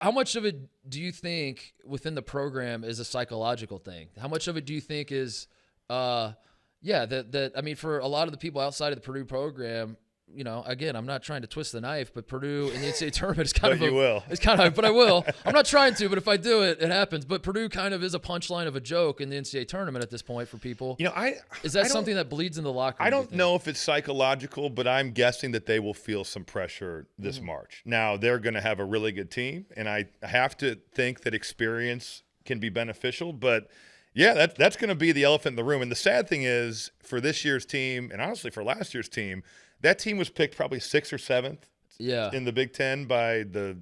how much of it do you think within the program is a psychological thing? How much of it do you think is, I mean, for a lot of the people outside of the Purdue program, again, I'm not trying to twist the knife, but Purdue in the NCAA tournament is kind but I will. I'm not trying to, but if I do it, it happens. But Purdue kind of is a punchline of a joke in the NCAA tournament at this point for people. Is that something that bleeds in the locker room? I don't know if it's psychological, but I'm guessing that they will feel some pressure this March. Now, they're going to have a really good team, and I have to think that experience can be beneficial, but yeah, that's going to be the elephant in the room. And the sad thing is, for this year's team, and honestly for last year's team, that team was picked probably 6th or 7th in the Big Ten by the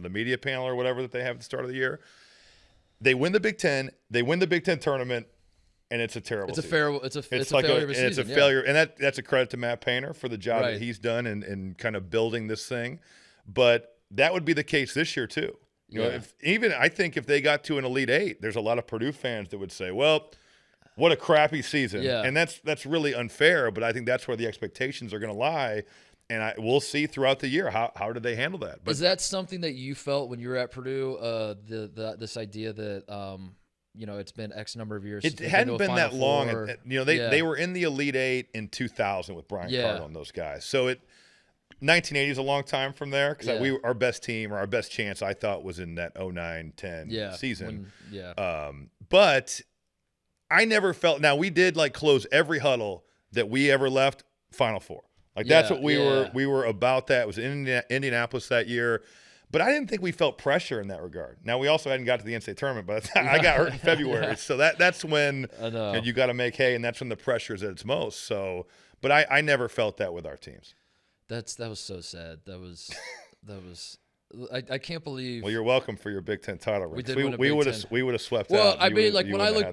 media panel or whatever that they have at the start of the year. They win the Big Ten, they win the Big Ten tournament, and it's a terrible season. It's a failure of a season. It's a failure, and that's a credit to Matt Painter for the job that he's done in kind of building this thing. But that would be the case this year too. I think if they got to an Elite Eight, there's a lot of Purdue fans that would say, well, what a crappy season. Yeah. And that's really unfair, but I think that's where the expectations are going to lie. And we'll see throughout the year how do they handle that. But is that something that you felt when you were at Purdue, this idea that it's been X number of years? It hadn't been that long. They were in the Elite Eight in 2000 with Brian Cardinal and those guys. So 1980 is a long time from there because our best team or our best chance I thought was in that 09-10 season. But I never felt – now we did close every huddle that we ever left Final Four. That's what we were about. That it was in Indianapolis that year. But I didn't think we felt pressure in that regard. Now, we also hadn't got to the NCAA tournament, but I got hurt in February. So that's when you got to make hay, and that's when the pressure is at its most. So, but I never felt that with our teams. That was so sad. That was I can't believe. Well, you're welcome for your Big Ten title. We would have swept out. Well, I mean, when I look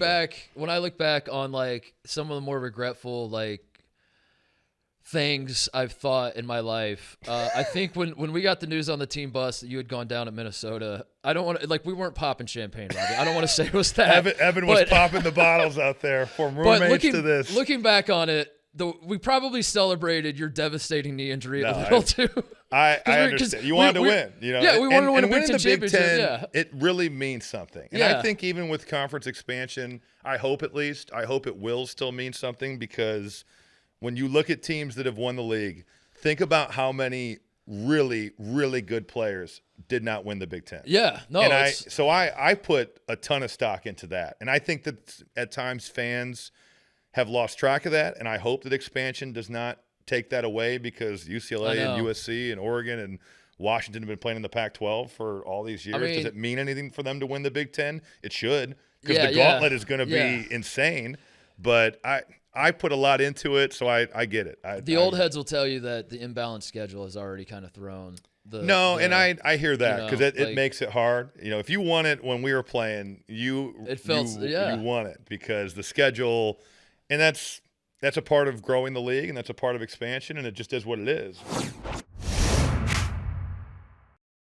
back on some of the more regretful things I've thought in my life, I think when we got the news on the team bus that you had gone down to Minnesota, I don't want to we weren't popping champagne, Robbie. I don't want to say it was that. Evan was popping the bottles out there from roommates to this. Looking back on it, we probably celebrated your devastating knee injury a little too. I understand. You wanted to win. We wanted to win a Big Ten championship. It really means something. And I think even with conference expansion, I hope it will still mean something, because when you look at teams that have won the league, think about how many really, really good players did not win the Big Ten. Yeah. No. And I put a ton of stock into that. And I think that at times fans have lost track of that, and I hope that expansion does not take that away, because UCLA and USC and Oregon and Washington have been playing in the Pac-12 for all these years. Does it mean anything for them to win the Big Ten? It should, because the gauntlet is going to be insane. But I put a lot into it, so I get it. The old heads will tell you that the imbalanced schedule has already kind of thrown and I hear that, because it makes it hard. If you won it when we were playing, you won it, because the schedule – and that's a part of growing the league, and that's a part of expansion, and it just is what it is.